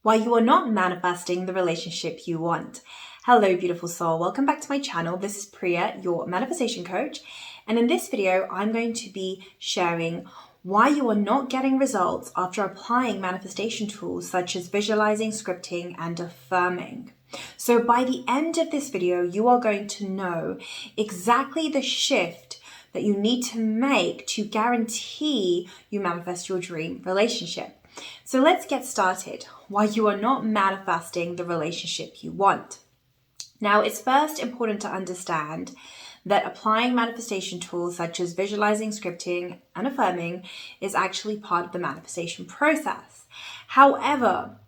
why you are not manifesting the relationship you want. Hello, beautiful soul. Welcome back to my channel. This is Priya, your manifestation coach. And in this video, I'm going to be sharing why you are not getting results after applying manifestation tools such as visualizing, scripting, and affirming. So by the end of this video, you are going to know exactly the shift that you need to make to guarantee you manifest your dream relationship. So let's get started. Why you are not manifesting the relationship you want. Now, it's first important to understand that applying manifestation tools such as visualizing, scripting, and affirming is actually part of the manifestation process. However,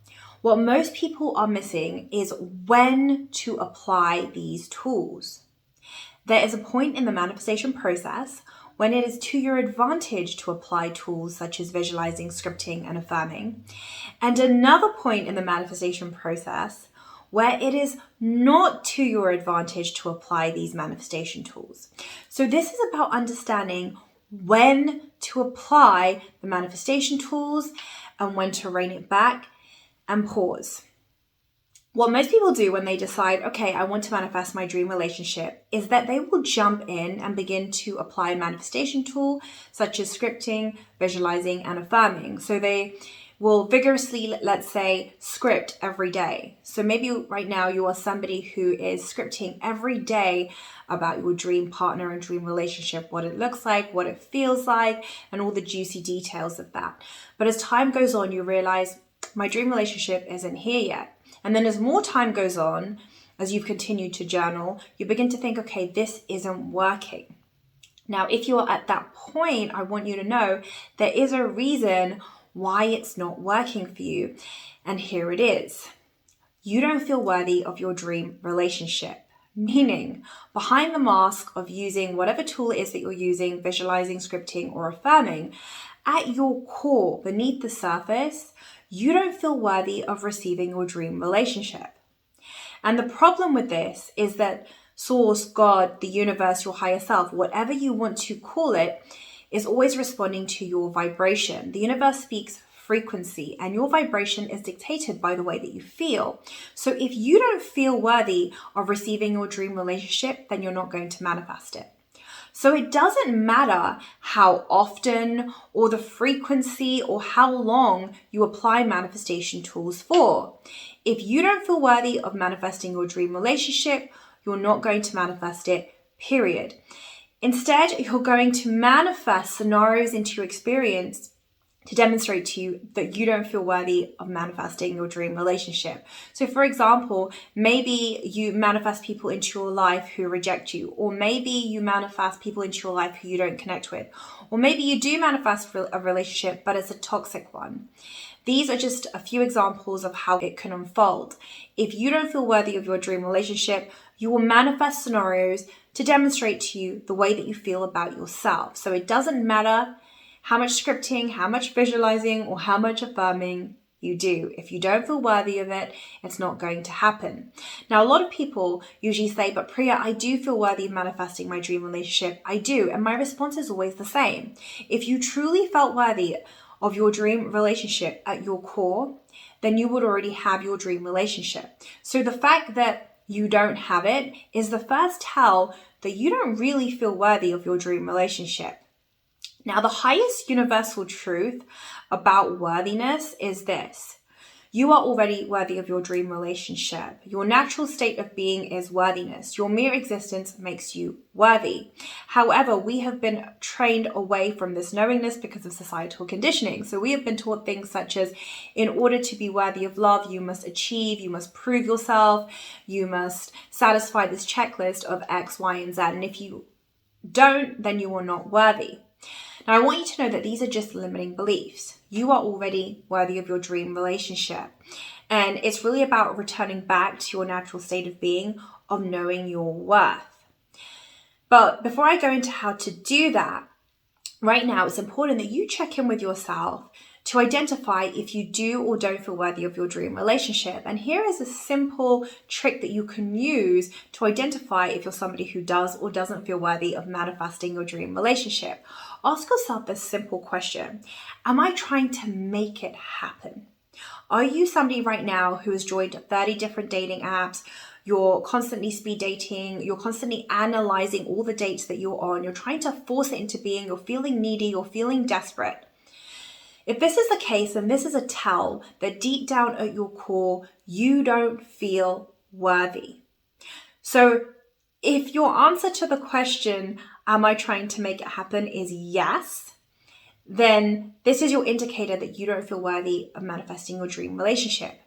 what most people are missing is when to apply these tools. There is a point in the manifestation process when it is to your advantage to apply tools such as visualizing, scripting, and affirming, and another point in the manifestation process where it is not to your advantage to apply these manifestation tools. So this is about understanding when to apply the manifestation tools and when to rein it back and pause. What most people do when they decide, okay, I want to manifest my dream relationship, is that they will jump in and begin to apply a manifestation tool such as scripting, visualizing, and affirming. So they will vigorously, let's say, script every day. So maybe right now you are somebody who is scripting every day about your dream partner and dream relationship, what it looks like, what it feels like, and all the juicy details of that. But as time goes on, you realize my dream relationship isn't here yet. And then as more time goes on, as you've continued to journal, you begin to think, okay, this isn't working. Now, if you are at that point, I want you to know there is a reason why it's not working for you. And here it is. You don't feel worthy of your dream relationship. Meaning, behind the mask of using whatever tool it is that you're using, visualizing, scripting, or affirming, at your core, beneath the surface, you don't feel worthy of receiving your dream relationship. And the problem with this is that Source, God, the universe, your higher self, whatever you want to call it, is always responding to your vibration. The universe speaks frequency, and your vibration is dictated by the way that you feel. So if you don't feel worthy of receiving your dream relationship, then you're not going to manifest it. So it doesn't matter how often or the frequency or how long you apply manifestation tools for. If you don't feel worthy of manifesting your dream relationship, you're not going to manifest it, period. Instead, you're going to manifest scenarios into your experience to demonstrate to you that you don't feel worthy of manifesting your dream relationship. So for example, maybe you manifest people into your life who reject you, or maybe you manifest people into your life who you don't connect with, or maybe you do manifest a relationship, but it's a toxic one. These are just a few examples of how it can unfold. If you don't feel worthy of your dream relationship, you will manifest scenarios to demonstrate to you the way that you feel about yourself. So it doesn't matter how much scripting, how much visualizing, or how much affirming you do. If you don't feel worthy of it, it's not going to happen. Now, a lot of people usually say, but Priya, I do feel worthy of manifesting my dream relationship. I do. And my response is always the same. If you truly felt worthy of your dream relationship at your core, then you would already have your dream relationship. So the fact that you don't have it is the first tell that you don't really feel worthy of your dream relationship. Now, the highest universal truth about worthiness is this. You are already worthy of your dream relationship. Your natural state of being is worthiness. Your mere existence makes you worthy. However, we have been trained away from this knowingness because of societal conditioning. So we have been taught things such as, in order to be worthy of love, you must achieve, you must prove yourself, you must satisfy this checklist of X, Y, and Z. And if you don't, then you are not worthy. Now, I want you to know that these are just limiting beliefs. You are already worthy of your dream relationship. And it's really about returning back to your natural state of being, of knowing your worth. But before I go into how to do that, right now it's important that you check in with yourself to identify if you do or don't feel worthy of your dream relationship. And here is a simple trick that you can use to identify if you're somebody who does or doesn't feel worthy of manifesting your dream relationship. Ask yourself this simple question: am I trying to make it happen? Are you somebody right now who has joined 30 different dating apps? You're constantly speed dating, you're constantly analyzing all the dates that you're on, you're trying to force it into being, you're feeling needy, you're feeling desperate. If this is the case, then this is a tell that deep down at your core, you don't feel worthy. So if your answer to the question, am I trying to make it happen, is yes, then this is your indicator that you don't feel worthy of manifesting your dream relationship.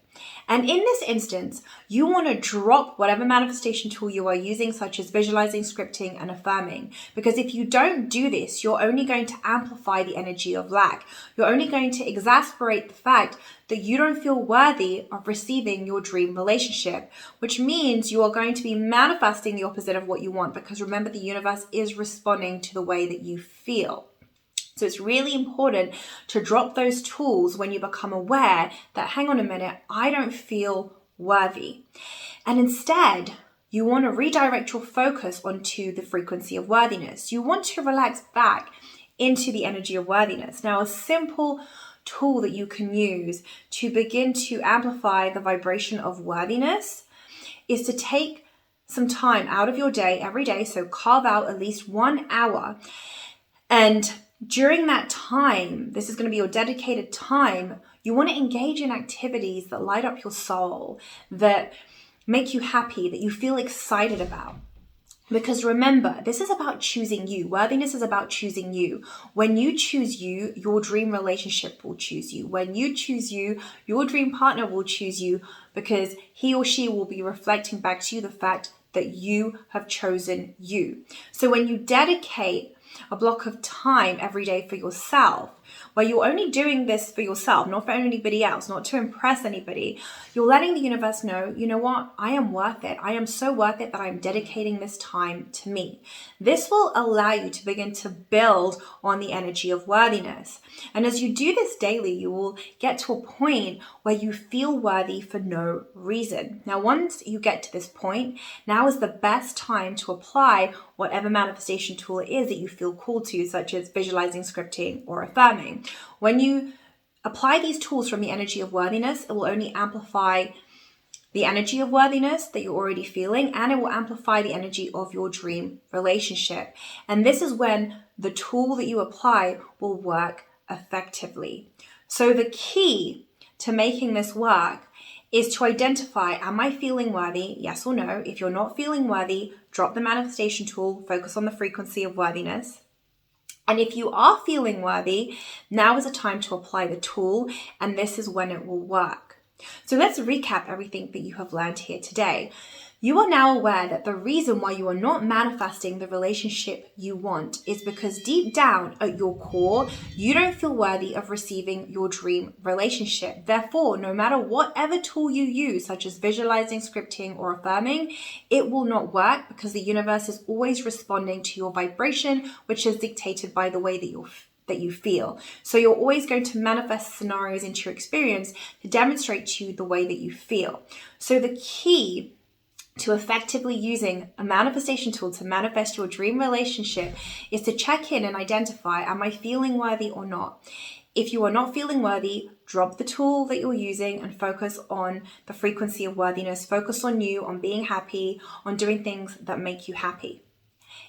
And in this instance, you want to drop whatever manifestation tool you are using, such as visualizing, scripting, and affirming. Because if you don't do this, you're only going to amplify the energy of lack. You're only going to exasperate the fact that you don't feel worthy of receiving your dream relationship, which means you are going to be manifesting the opposite of what you want. Because remember, the universe is responding to the way that you feel. So it's really important to drop those tools when you become aware that, hang on a minute, I don't feel worthy. And instead, you want to redirect your focus onto the frequency of worthiness. You want to relax back into the energy of worthiness. Now, a simple tool that you can use to begin to amplify the vibration of worthiness is to take some time out of your day every day. So carve out at least 1 hour, and during that time, this is going to be your dedicated time, you want to engage in activities that light up your soul, that make you happy, that you feel excited about. Because remember, this is about choosing you. Worthiness is about choosing you. When you choose you, your dream relationship will choose you. When you choose you, your dream partner will choose you, because he or she will be reflecting back to you the fact that you have chosen you. So when you dedicate a block of time every day for yourself, where you're only doing this for yourself, not for anybody else, not to impress anybody, you're letting the universe know, you know what, I am worth it. I am so worth it that I'm dedicating this time to me. This will allow you to begin to build on the energy of worthiness. And as you do this daily, you will get to a point where you feel worthy for no reason. Now, once you get to this point, now is the best time to apply whatever manifestation tool it is that you feel called to, such as visualizing, scripting, or affirming. When you apply these tools from the energy of worthiness, it will only amplify the energy of worthiness that you're already feeling, and it will amplify the energy of your dream relationship. And this is when the tool that you apply will work effectively. So the key to making this work is to identify, am I feeling worthy? Yes or no. If you're not feeling worthy, drop the manifestation tool, focus on the frequency of worthiness. And if you are feeling worthy, now is a time to apply the tool, and this is when it will work. So let's recap everything that you have learned here today. You are now aware that the reason why you are not manifesting the relationship you want is because deep down at your core, you don't feel worthy of receiving your dream relationship. Therefore, no matter whatever tool you use, such as visualizing, scripting, or affirming, it will not work, because the universe is always responding to your vibration, which is dictated by the way that you feel. So you're always going to manifest scenarios into your experience to demonstrate to you the way that you feel. So the key to effectively using a manifestation tool to manifest your dream relationship is to check in and identify, am I feeling worthy or not? If you are not feeling worthy, drop the tool that you're using and focus on the frequency of worthiness. Focus on you, on being happy, on doing things that make you happy.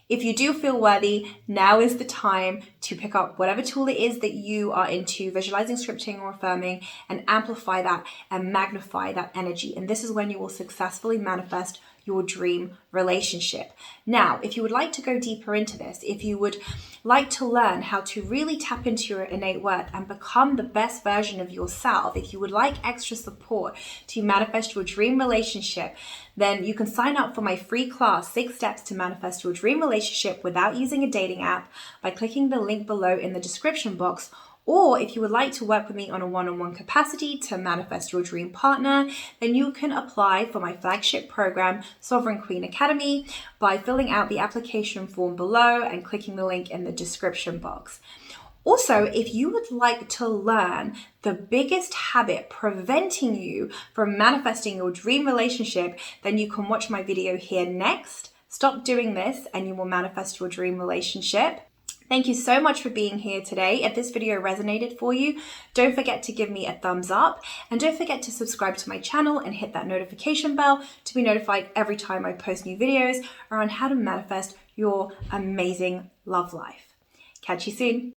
If you do feel worthy, now is the time to pick up whatever tool it is that you are into, visualizing, scripting, or affirming, and amplify that and magnify that energy. And this is when you will successfully manifest your dream relationship. Now, if you would like to go deeper into this, if you would like to learn how to really tap into your innate worth and become the best version of yourself, if you would like extra support to manifest your dream relationship, then you can sign up for my free class, 6 Steps to Manifest Your Dream Relationship Without Using a Dating App, by clicking the link below in the description box. Or if you would like to work with me on a one-on-one capacity to manifest your dream partner, then you can apply for my flagship program, Sovereign Queen Academy, by filling out the application form below and clicking the link in the description box. Also, if you would like to learn the biggest habit preventing you from manifesting your dream relationship, then you can watch my video here next. Stop doing this and you will manifest your dream relationship. Thank you so much for being here today. If this video resonated for you, don't forget to give me a thumbs up, and don't forget to subscribe to my channel and hit that notification bell to be notified every time I post new videos around how to manifest your amazing love life. Catch you soon.